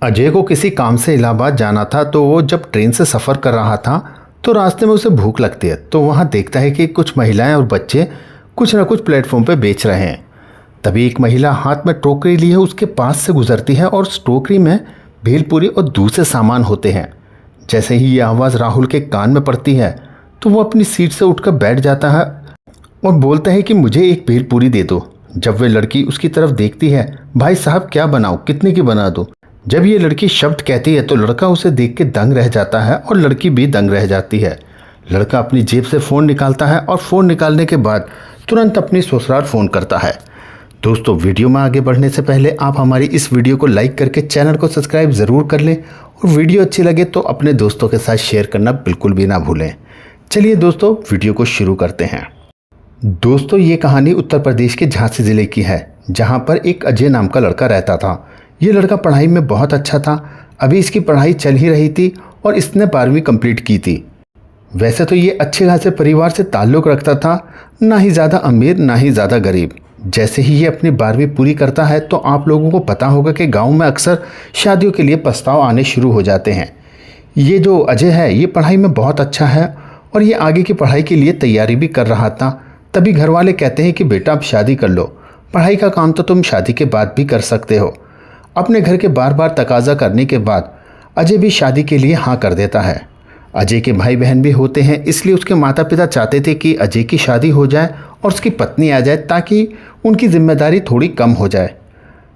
अजय को किसी काम से इलाहाबाद जाना था, तो वो जब ट्रेन से सफ़र कर रहा था तो रास्ते में उसे भूख लगती है। तो वहाँ देखता है कि कुछ महिलाएं और बच्चे कुछ न कुछ प्लेटफॉर्म पे बेच रहे हैं। तभी एक महिला हाथ में टोकरी लिए उसके पास से गुजरती है और उस टोकरी में भेलपूरी और दूसरे सामान होते हैं। जैसे ही ये आवाज़ राहुल के कान में पड़ती है तो वो अपनी सीट से उठकर बैठ जाता है और बोलता है कि मुझे एक भेलपूरी दे दो। जब वे लड़की उसकी तरफ देखती है, भाई साहब क्या बनाऊँ, कितने की बना दो। जब ये लड़की शब्द कहती है तो लड़का उसे देख के दंग रह जाता है और लड़की भी दंग रह जाती है। लड़का अपनी जेब से फ़ोन निकालता है और फ़ोन निकालने के बाद तुरंत अपनी ससुराल फ़ोन करता है। दोस्तों, वीडियो में आगे बढ़ने से पहले आप हमारी इस वीडियो को लाइक करके चैनल को सब्सक्राइब ज़रूर कर लें और वीडियो अच्छी लगे तो अपने दोस्तों के साथ शेयर करना बिल्कुल भी ना भूलें। चलिए दोस्तों, वीडियो को शुरू करते हैं। दोस्तों, ये कहानी उत्तर प्रदेश के झांसी ज़िले की है, जहाँ पर एक अजय नाम का लड़का रहता था। ये लड़का पढ़ाई में बहुत अच्छा था। अभी इसकी पढ़ाई चल ही रही थी और इसने 12वीं कंप्लीट की थी। वैसे तो ये अच्छे खासे परिवार से ताल्लुक़ रखता था, ना ही ज़्यादा अमीर ना ही ज़्यादा गरीब। जैसे ही ये अपनी 12वीं पूरी करता है तो आप लोगों को पता होगा कि गांव में अक्सर शादियों के लिए प्रस्ताव आने शुरू हो जाते हैं। ये जो अजय है ये पढ़ाई में बहुत अच्छा है और ये आगे की पढ़ाई के लिए तैयारी भी कर रहा था। तभी घर वाले कहते हैं कि बेटा अब शादी कर लो, पढ़ाई का काम तो तुम शादी के बाद भी कर सकते हो। अपने घर के बार बार तकाजा करने के बाद अजय भी शादी के लिए हाँ कर देता है। अजय के भाई बहन भी होते हैं, इसलिए उसके माता पिता चाहते थे कि अजय की शादी हो जाए और उसकी पत्नी आ जाए ताकि उनकी जिम्मेदारी थोड़ी कम हो जाए।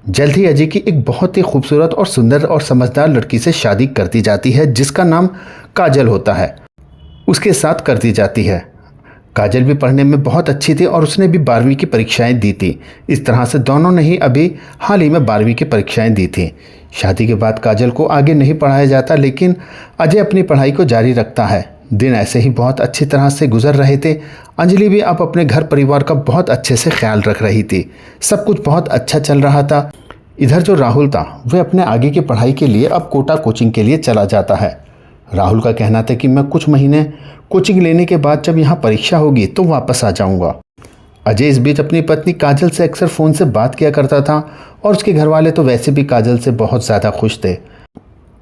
जल्द ही अजय की एक बहुत ही खूबसूरत और सुंदर और समझदार लड़की से शादी कर दी जाती है, जिसका नाम काजल होता है। उसके साथ कर दी जाती है। काजल भी पढ़ने में बहुत अच्छी थी और उसने भी 12वीं की परीक्षाएं दी थी। इस तरह से दोनों ने ही अभी हाल ही में 12वीं की परीक्षाएं दी थी। शादी के बाद काजल को आगे नहीं पढ़ाया जाता, लेकिन अजय अपनी पढ़ाई को जारी रखता है। दिन ऐसे ही बहुत अच्छी तरह से गुजर रहे थे। अंजलि भी अब अपने घर परिवार का बहुत अच्छे से ख्याल रख रही थी। सब कुछ बहुत अच्छा चल रहा था। इधर जो राहुल था वह अपने आगे की पढ़ाई के लिए अब कोटा कोचिंग के लिए चला जाता है। राहुल का कहना था कि मैं कुछ महीने कोचिंग लेने के बाद जब यहाँ परीक्षा होगी तो वापस आ जाऊँगा। अजय इस बीच अपनी पत्नी काजल से अक्सर फ़ोन से बात किया करता था और उसके घर वाले तो वैसे भी काजल से बहुत ज़्यादा खुश थे।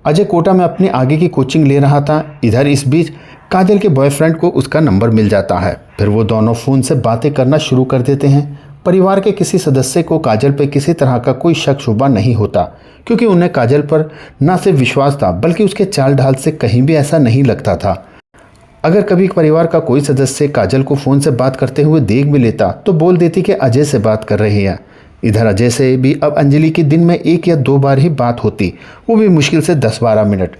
अजय कोटा में अपनी आगे की कोचिंग ले रहा था। इधर इस बीच काजल के बॉयफ्रेंड को उसका नंबर मिल जाता है। फिर वो दोनों फ़ोन से बातें करना शुरू कर देते हैं। परिवार के किसी सदस्य को काजल पर किसी तरह का कोई शक शुबा नहीं होता, क्योंकि उन्हें काजल पर न सिर्फ विश्वास था बल्कि उसके चाल ढाल से कहीं भी ऐसा नहीं लगता था। अगर कभी परिवार का कोई सदस्य काजल को फ़ोन से बात करते हुए देख भी लेता तो बोल देती कि अजय से बात कर रही है। इधर अजय से भी अब अंजलि की दिन में 1 या 2 बार ही बात होती, वो भी मुश्किल से 10-12 मिनट,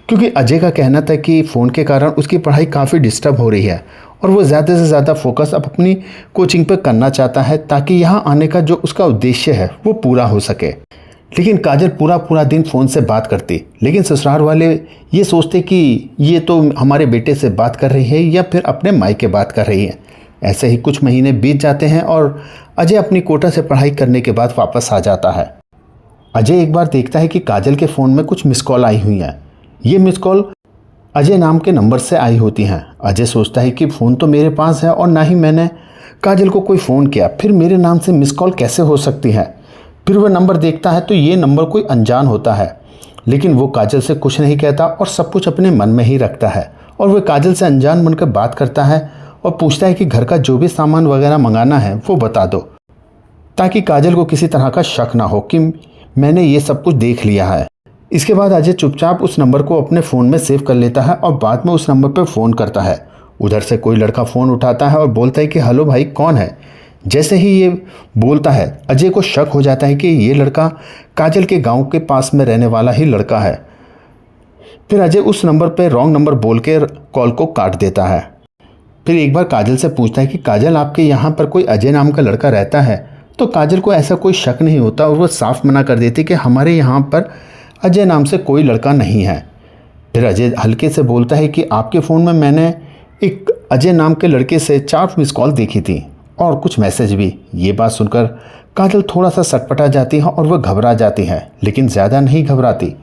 क्योंकि अजय का कहना था कि फ़ोन के कारण उसकी पढ़ाई काफ़ी डिस्टर्ब हो रही है और वो ज़्यादा से ज़्यादा फोकस अब अपनी कोचिंग पर करना चाहता है ताकि यहाँ आने का जो उसका उद्देश्य है वो पूरा हो सके। लेकिन काजल पूरा दिन फ़ोन से बात करती, लेकिन ससुराल वाले ये सोचते कि ये तो हमारे बेटे से बात कर रही है या फिर अपने मायके बात कर रही है। ऐसे ही कुछ महीने बीत जाते हैं और अजय अपनी कोटा से पढ़ाई करने के बाद वापस आ जाता है। अजय एक बार देखता है कि काजल के फ़ोन में कुछ मिस कॉल आई हुई हैं। ये मिस कॉल अजय नाम के नंबर से आई होती हैं। अजय सोचता है कि फ़ोन तो मेरे पास है और ना ही मैंने काजल को कोई फ़ोन किया, फिर मेरे नाम से मिस कॉल कैसे हो सकती है। फिर वह नंबर देखता है तो ये नंबर कोई अनजान होता है, लेकिन वो काजल से कुछ नहीं कहता और सब कुछ अपने मन में ही रखता है। और वह काजल से अनजान बनकर बात करता है और पूछता है कि घर का जो भी सामान वगैरह मंगाना है वो बता दो, ताकि काजल को किसी तरह का शक ना हो कि मैंने ये सब कुछ देख लिया है। इसके बाद अजय चुपचाप उस नंबर को अपने फ़ोन में सेव कर लेता है और बाद में उस नंबर पर फ़ोन करता है। उधर से कोई लड़का फ़ोन उठाता है और बोलता है कि हेलो भाई, कौन है। जैसे ही ये बोलता है अजय को शक हो जाता है कि ये लड़का काजल के गांव के पास में रहने वाला ही लड़का है। फिर अजय उस नंबर पर रॉन्ग नंबर बोल के कॉल को काट देता है। फिर एक बार काजल से पूछता है कि काजल, आपके यहाँ पर कोई अजय नाम का लड़का रहता है। तो काजल को ऐसा कोई शक नहीं होता और वो साफ मना कर देती कि हमारे यहाँ पर अजय नाम से कोई लड़का नहीं है। फिर अजय हल्के से बोलता है कि आपके फ़ोन में मैंने एक अजय नाम के लड़के से 4 मिस कॉल देखी थी और कुछ मैसेज भी। ये बात सुनकर काजल थोड़ा सा सटपटा जाती है और वह घबरा जाती है, लेकिन ज़्यादा नहीं घबराती।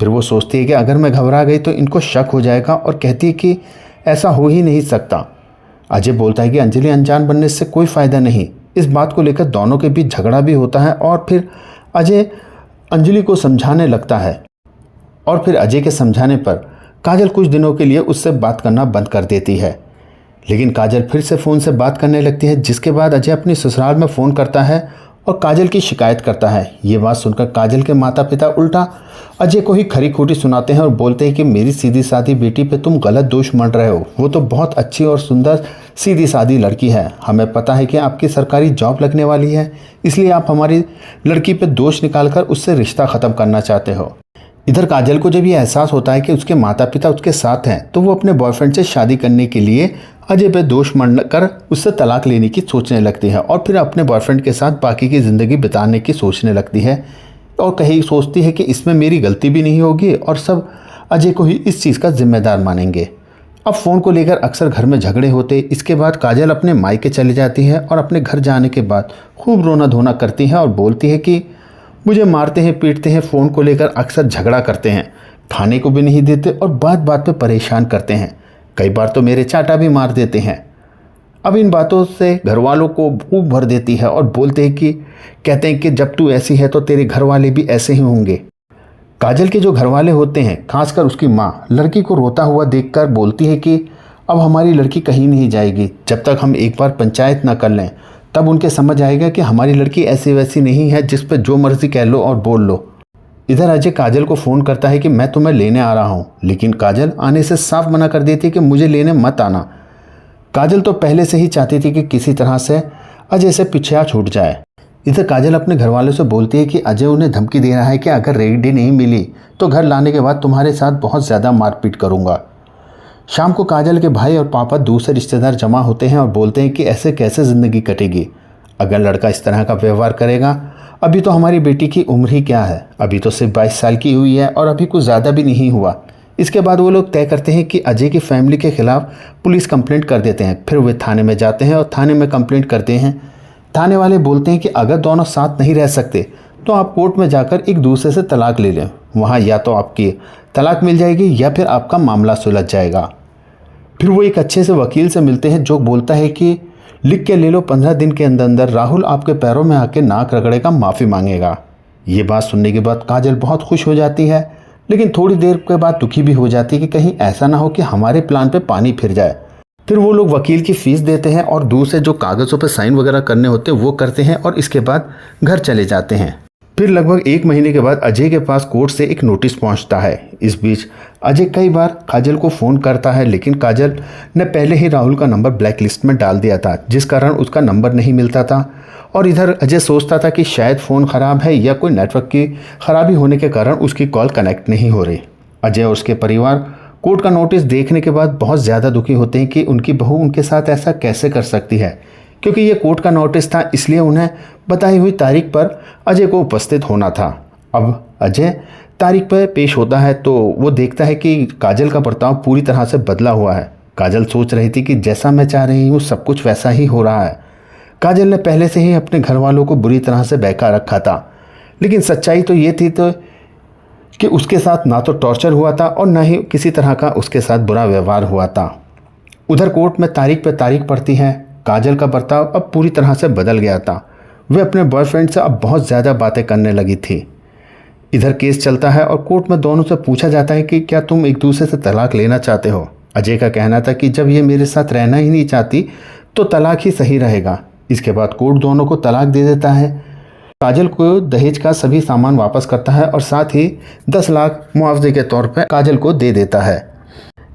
फिर वो सोचती है कि अगर मैं घबरा गई तो इनको शक हो जाएगा और कहती है कि ऐसा हो ही नहीं सकता। अजय बोलता है कि अंजलि, अनजान बनने से कोई फ़ायदा नहीं। इस बात को लेकर दोनों के बीच झगड़ा भी होता है और फिर अजय अंजलि को समझाने लगता है और फिर अजय के समझाने पर काजल कुछ दिनों के लिए उससे बात करना बंद कर देती है। लेकिन काजल फिर से फ़ोन से बात करने लगती है, जिसके बाद अजय अपनी ससुराल में फ़ोन करता है और काजल की शिकायत करता है। ये बात सुनकर काजल के माता पिता उल्टा अजय को ही खरी खोटी सुनाते हैं और बोलते हैं कि मेरी सीधी सादी बेटी पे तुम गलत दोष मढ़ रहे हो। वो तो बहुत अच्छी और सुंदर सीधी सादी लड़की है। हमें पता है कि आपकी सरकारी जॉब लगने वाली है, इसलिए आप हमारी लड़की पे दोष निकालकर उससे रिश्ता ख़त्म करना चाहते हो। इधर काजल को जब ये एहसास होता है कि उसके माता पिता उसके साथ हैं, तो वो अपने बॉयफ्रेंड से शादी करने के लिए अजय पे दोष मढ़कर उससे तलाक लेने की सोचने लगती है और फिर अपने बॉयफ्रेंड के साथ बाकी की ज़िंदगी बिताने की सोचने लगती है और कहीं सोचती है कि इसमें मेरी गलती भी नहीं होगी और सब अजय को ही इस चीज़ का जिम्मेदार मानेंगे। अब फ़ोन को लेकर अक्सर घर में झगड़े होते। इसके बाद काजल अपने मायके चली जाती है और अपने घर जाने के बाद खूब रोना धोना करती है और बोलती है कि मुझे मारते हैं, पीटते हैं, फ़ोन को लेकर अक्सर झगड़ा करते हैं, खाने को भी नहीं देते और बात बात पे परेशान करते हैं, कई बार तो मेरे चाटा भी मार देते हैं। अब इन बातों से घर वालों को खूब भर देती है और कहते हैं कि जब तू ऐसी है तो तेरे घर वाले भी ऐसे ही होंगे। काजल के जो घर वाले होते हैं, खासकर उसकी माँ, लड़की को रोता हुआ देखकर बोलती है कि अब हमारी लड़की कहीं नहीं जाएगी जब तक हम एक बार पंचायत ना कर लें। तब उनके समझ आएगा कि हमारी लड़की ऐसी वैसी नहीं है जिस पर जो मर्जी कह लो और बोल लो। इधर अजय काजल को फ़ोन करता है कि मैं तुम्हें लेने आ रहा हूँ, लेकिन काजल आने से साफ मना कर देती है कि मुझे लेने मत आना। काजल तो पहले से ही चाहती थी कि किसी तरह से अजय से पीछे छूट जाए। इधर काजल अपने घर वालों से बोलती है कि अजय उन्हें धमकी दे रहा है कि अगर रेडी नहीं मिली तो घर लाने के बाद तुम्हारे साथ बहुत ज़्यादा मारपीट करूँगा। शाम को काजल के भाई और पापा दूसरे रिश्तेदार जमा होते हैं और बोलते हैं कि ऐसे कैसे ज़िंदगी कटेगी अगर लड़का इस तरह का व्यवहार करेगा। अभी तो हमारी बेटी की उम्र ही क्या है, अभी तो सिर्फ 22 साल की हुई है और अभी कुछ ज़्यादा भी नहीं हुआ। इसके बाद वो लोग तय करते हैं कि अजय की फैमिली के खिलाफ पुलिस कंप्लेंट कर देते हैं। फिर वे थाने में जाते हैं और थाने में कंप्लेंट करते हैं। थाने वाले बोलते हैं कि अगर दोनों साथ नहीं रह सकते तो आप कोर्ट में जाकर एक दूसरे से तलाक ले लें, वहाँ या तो आपकी तलाक मिल जाएगी या फिर आपका मामला सुलझ जाएगा। फिर वो एक अच्छे से वकील से मिलते हैं जो बोलता है कि लिख के ले लो, 15 दिन के अंदर अंदर राहुल आपके पैरों में आके नाक रगड़ेगा, माफ़ी मांगेगा। ये बात सुनने के बाद काजल बहुत खुश हो जाती है, लेकिन थोड़ी देर के बाद दुखी भी हो जाती है कि कहीं ऐसा ना हो कि हमारे प्लान पे पानी फिर जाए। फिर वो लोग वकील की फ़ीस देते हैं और दूसरे जो कागज़ों पर साइन वगैरह करने होते हैं वो करते हैं और इसके बाद घर चले जाते हैं। फिर लगभग 1 महीने के बाद अजय के पास कोर्ट से एक नोटिस पहुंचता है। इस बीच अजय कई बार काजल को फ़ोन करता है, लेकिन काजल ने पहले ही राहुल का नंबर ब्लैक लिस्ट में डाल दिया था, जिस कारण उसका नंबर नहीं मिलता था। और इधर अजय सोचता था कि शायद फ़ोन ख़राब है या कोई नेटवर्क की ख़राबी होने के कारण उसकी कॉल कनेक्ट नहीं हो रही। अजय और उसके परिवार कोर्ट का नोटिस देखने के बाद बहुत ज़्यादा दुखी होते हैं कि उनकी बहू उनके साथ ऐसा कैसे कर सकती है, क्योंकि ये कोर्ट का नोटिस था, इसलिए उन्हें बताई हुई तारीख पर अजय को उपस्थित होना था। अब अजय तारीख पर पेश होता है तो वो देखता है कि काजल का बर्ताव पूरी तरह से बदला हुआ है। काजल सोच रही थी कि जैसा मैं चाह रही हूँ सब कुछ वैसा ही हो रहा है। काजल ने पहले से ही अपने घर वालों को बुरी तरह से बहका रखा था, लेकिन सच्चाई तो ये थी कि उसके साथ ना तो टॉर्चर हुआ था और ना ही किसी तरह का उसके साथ बुरा व्यवहार हुआ था। उधर कोर्ट में तारीख पे तारीख पड़ती है। काजल का बर्ताव अब पूरी तरह से बदल गया था। वह अपने बॉयफ्रेंड से अब बहुत ज़्यादा बातें करने लगी थी। इधर केस चलता है और कोर्ट में दोनों से पूछा जाता है कि क्या तुम एक दूसरे से तलाक लेना चाहते हो। अजय का कहना था कि जब ये मेरे साथ रहना ही नहीं चाहती तो तलाक ही सही रहेगा। इसके बाद कोर्ट दोनों को तलाक दे देता है। काजल को दहेज का सभी सामान वापस करता है और साथ ही 10 लाख मुआवजे के तौर पर काजल को दे देता है।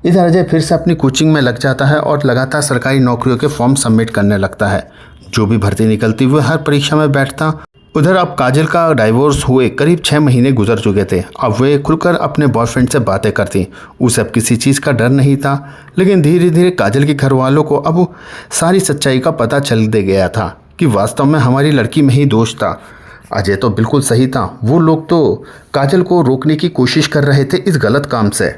इधर अजय फिर से अपनी कोचिंग में लग जाता है और लगातार सरकारी नौकरियों के फॉर्म सबमिट करने लगता है। जो भी भर्ती निकलती वह हर परीक्षा में बैठता। उधर अब काजल का डाइवोर्स हुए करीब 6 महीने गुजर चुके थे। अब वे खुलकर अपने बॉयफ्रेंड से बातें करती। उसे अब किसी चीज़ का डर नहीं था, लेकिन धीरे धीरे काजल के घर वालों को अब सारी सच्चाई का पता चल दे गया था कि वास्तव में हमारी लड़की में ही दोष था। अजय तो बिल्कुल सही था। वो लोग तो काजल को रोकने की कोशिश कर रहे थे इस गलत काम से।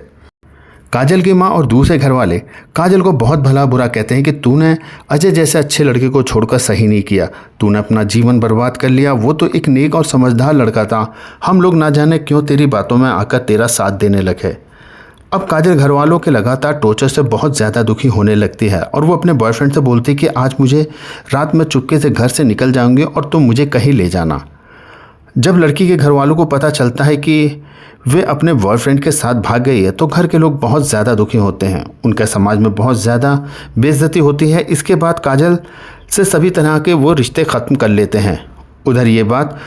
काजल की माँ और दूसरे घर वाले काजल को बहुत भला बुरा कहते हैं कि तूने अजय जैसे अच्छे लड़के को छोड़कर सही नहीं किया, तूने अपना जीवन बर्बाद कर लिया। वो तो एक नेक और समझदार लड़का था। हम लोग ना जाने क्यों तेरी बातों में आकर तेरा साथ देने लगे। अब काजल घर वालों के लगातार टॉर्चर से बहुत ज़्यादा दुखी होने लगती है और वो अपने बॉयफ्रेंड से बोलती है कि आज मुझे रात में चुपके से घर से निकल जाऊंगी और तुम मुझे कहीं ले जाना। जब लड़की के घर वालों को पता चलता है कि वे अपने बॉयफ्रेंड के साथ भाग गई है तो घर के लोग बहुत ज़्यादा दुखी होते हैं। उनके समाज में बहुत ज़्यादा बेइज्जती होती है। इसके बाद काजल से सभी तरह के वो रिश्ते ख़त्म कर लेते हैं। उधर ये बात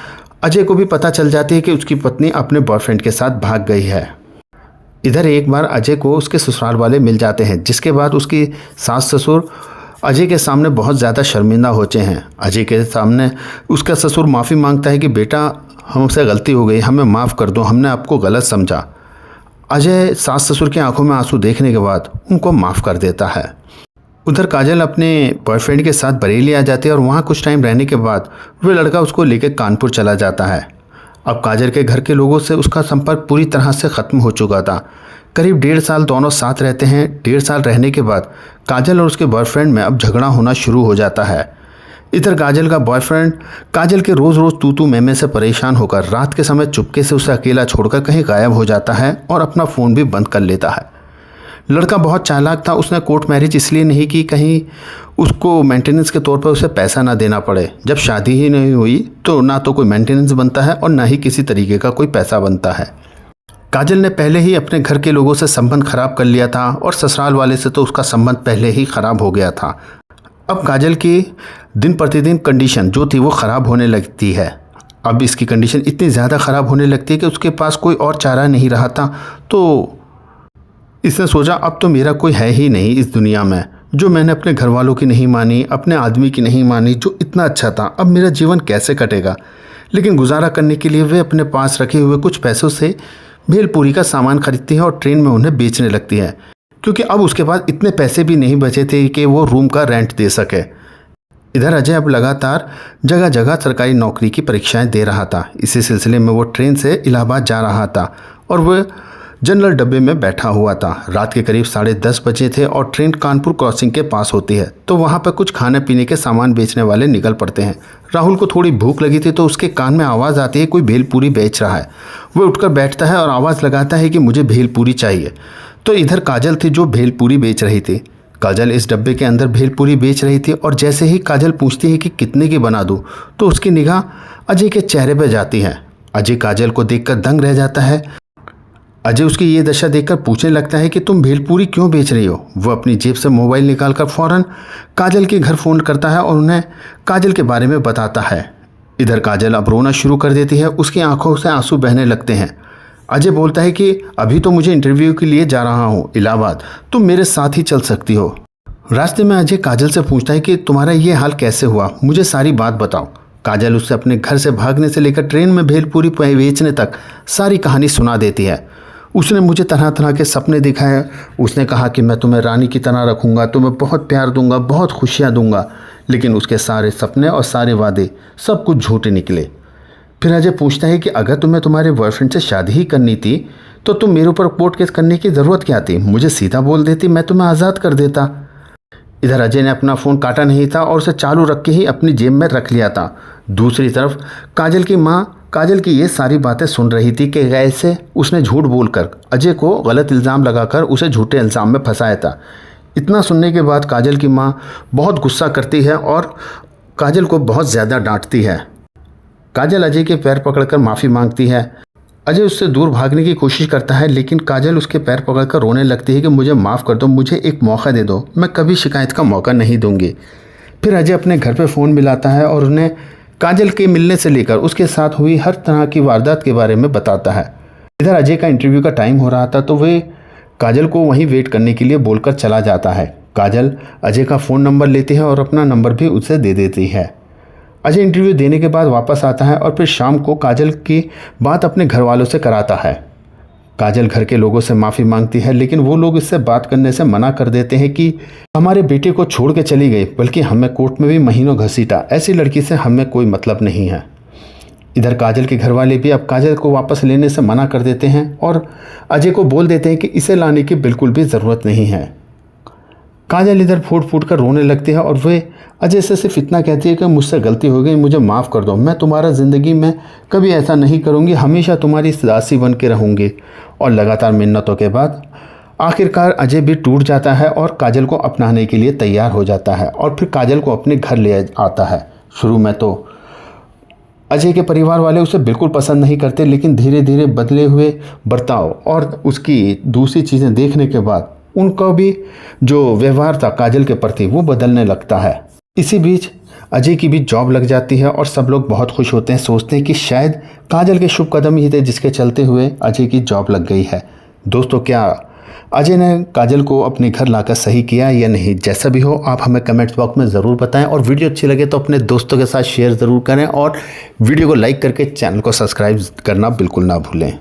अजय को भी पता चल जाती है कि उसकी पत्नी अपने बॉयफ्रेंड के साथ भाग गई है। इधर एक बार अजय को उसके ससुराल वाले मिल जाते हैं, जिसके बाद उसकी सास ससुर अजय के सामने बहुत ज़्यादा शर्मिंदा होते हैं। अजय के सामने उसका ससुर माफ़ी मांगता है कि बेटा हमसे गलती हो गई, हमें माफ़ कर दो, हमने आपको गलत समझा। अजय सास ससुर की आंखों में आंसू देखने के बाद उनको माफ़ कर देता है। उधर काजल अपने बॉयफ्रेंड के साथ बरेली आ जाती है और वहाँ कुछ टाइम रहने के बाद वह लड़का उसको लेकर कानपुर चला जाता है। अब काजल के घर के लोगों से उसका संपर्क पूरी तरह से ख़त्म हो चुका था। करीब 1.5 साल दोनों साथ रहते हैं। 1.5 साल रहने के बाद काजल और उसके बॉयफ्रेंड में अब झगड़ा होना शुरू हो जाता है। इधर काजल का बॉयफ्रेंड काजल के रोज़ रोज़ तू मैं से परेशान होकर रात के समय चुपके से उसे अकेला छोड़कर कहीं गायब हो जाता है और अपना फ़ोन भी बंद कर लेता है। लड़का बहुत चालाक था। उसने कोर्ट मैरिज इसलिए नहीं की कहीं उसको मेंटेनेंस के तौर पर उसे पैसा ना देना पड़े। जब शादी ही नहीं हुई तो ना तो कोई मेंटेनेंस बनता है और ना ही किसी तरीके का कोई पैसा बनता है। काजल ने पहले ही अपने घर के लोगों से संबंध खराब कर लिया था और ससुराल वाले से तो उसका संबंध पहले ही खराब हो गया था। अब काजल की दिन प्रतिदिन कंडीशन जो थी वो ख़राब होने लगती है। अब इसकी कंडीशन इतनी ज़्यादा ख़राब होने लगती है कि उसके पास कोई और चारा नहीं रहा था। तो इसने सोचा अब तो मेरा कोई है ही नहीं इस दुनिया में। जो मैंने अपने घर वालों की नहीं मानी, अपने आदमी की नहीं मानी, जो इतना अच्छा था, अब मेरा जीवन कैसे कटेगा। लेकिन गुजारा करने के लिए वे अपने पास रखे हुए कुछ पैसों से भेलपूरी का सामान खरीदती है और ट्रेन में उन्हें बेचने लगती है, क्योंकि अब उसके पास इतने पैसे भी नहीं बचे थे कि वो रूम का रेंट दे सके। इधर अजय अब लगातार जगह जगह सरकारी नौकरी की परीक्षाएं दे रहा था। इसी सिलसिले में वो ट्रेन से इलाहाबाद जा रहा था और वह जनरल डब्बे में बैठा हुआ था। रात के करीब 10:30 बजे थे और ट्रेन कानपुर क्रॉसिंग के पास होती है तो वहाँ पर कुछ खाने पीने के सामान बेचने वाले निकल पड़ते हैं। राहुल को थोड़ी भूख लगी थी तो उसके कान में आवाज़ आती है कोई भेलपूरी बेच रहा है। वह उठकर बैठता है और आवाज़ लगाता है कि मुझे भेलपूरी चाहिए। तो इधर काजल थी जो भेलपूरी बेच रही थी। काजल इस डब्बे के अंदर भेलपूरी बेच रही थी और जैसे ही काजल पूछती है कि कितने की बना दूँ तो उसकी निगाह अजय के चेहरे पर जाती है। अजय काजल को देखकर दंग रह जाता है। अजय उसकी ये दशा देखकर पूछने लगता है कि तुम भेलपूरी क्यों बेच रही हो। वह अपनी जेब से मोबाइल निकालकर फ़ौरन काजल के घर फ़ोन करता है और उन्हें काजल के बारे में बताता है। इधर काजल अब रोना शुरू कर देती है। उसकी आंखों से आंसू बहने लगते हैं। अजय बोलता है कि अभी तो मुझे इंटरव्यू के लिए जा रहा हूँ इलाहाबाद, तुम मेरे साथ ही चल सकती हो। रास्ते में अजय काजल से पूछता है कि तुम्हारा ये हाल कैसे हुआ, मुझे सारी बात बताओ। काजल उससे अपने घर से भागने से लेकर ट्रेन में भेलपूरी बेचने तक सारी कहानी सुना देती है। उसने मुझे तरह तरह के सपने दिखाए। उसने कहा कि मैं तुम्हें रानी की तरह रखूँगा, तुम्हें बहुत प्यार दूंगा, बहुत खुशियाँ दूंगा। लेकिन उसके सारे सपने और सारे वादे सब कुछ झूठे निकले। फिर अजय पूछता है कि अगर तुम्हें तुम्हारे बॉयफ्रेंड से शादी ही करनी थी तो तुम मेरे ऊपर कोर्ट केस करने की ज़रूरत क्या थी, मुझे सीधा बोल देती, मैं तुम्हें आज़ाद कर देता। इधर अजय ने अपना फ़ोन काटा नहीं था और उसे चालू रख के ही अपनी जेब में रख लिया था। दूसरी तरफ काजल की माँ काजल की ये सारी बातें सुन रही थी कि कैसे उसने झूठ बोलकर अजय को गलत इल्ज़ाम लगाकर उसे झूठे इल्ज़ाम में फंसाया था। इतना सुनने के बाद काजल की माँ बहुत गुस्सा करती है और काजल को बहुत ज़्यादा डांटती है। काजल अजय के पैर पकड़कर माफ़ी मांगती है। अजय उससे दूर भागने की कोशिश करता है लेकिन काजल उसके पैर पकड़कर रोने लगती है कि मुझे माफ़ कर दो, मुझे एक मौका दे दो, मैं कभी शिकायत का मौका नहीं दूंगी। फिर अजय अपने घर पर फ़ोन मिलाता है और उन्हें काजल के मिलने से लेकर उसके साथ हुई हर तरह की वारदात के बारे में बताता है। इधर अजय का इंटरव्यू का टाइम हो रहा था तो वे काजल को वहीं वेट करने के लिए बोलकर चला जाता है। काजल अजय का फ़ोन नंबर लेती है और अपना नंबर भी उसे दे देती है। अजय इंटरव्यू देने के बाद वापस आता है और फिर शाम को काजल की बात अपने घर वालों से कराता है। काजल घर के लोगों से माफ़ी मांगती है लेकिन वो लोग इससे बात करने से मना कर देते हैं कि हमारे बेटे को छोड़ के चली गई, बल्कि हमें कोर्ट में भी महीनों घसीटा, ऐसी लड़की से हमें कोई मतलब नहीं है। इधर काजल के घर वाले भी अब काजल को वापस लेने से मना कर देते हैं और अजय को बोल देते हैं कि इसे लाने की बिल्कुल भी ज़रूरत नहीं है। काजल इधर फूट फूट कर रोने लगती है और वे अजय से सिर्फ इतना कहती है कि मुझसे गलती हो गई, मुझे माफ़ कर दो, मैं तुम्हारा ज़िंदगी में कभी ऐसा नहीं करूँगी, हमेशा तुम्हारी दासी बन के रहूँगी। और लगातार मिन्नतों के बाद आखिरकार अजय भी टूट जाता है और काजल को अपनाने के लिए तैयार हो जाता है और फिर काजल को अपने घर ले आता है। शुरू में तो अजय के परिवार वाले उसे बिल्कुल पसंद नहीं करते, लेकिन धीरे धीरे बदले हुए बर्ताव और उसकी दूसरी चीज़ें देखने के बाद उनका भी जो व्यवहार था काजल के प्रति वो बदलने लगता है। इसी बीच अजय की भी जॉब लग जाती है और सब लोग बहुत खुश होते हैं, सोचते हैं कि शायद काजल के शुभ कदम ही थे जिसके चलते हुए अजय की जॉब लग गई है। दोस्तों, क्या अजय ने काजल को अपने घर लाकर सही किया या नहीं? जैसा भी हो आप हमें कमेंट्स बॉक्स में ज़रूर बताएं, और वीडियो अच्छी लगे तो अपने दोस्तों के साथ शेयर ज़रूर करें और वीडियो को लाइक करके चैनल को सब्सक्राइब करना बिल्कुल ना भूलें।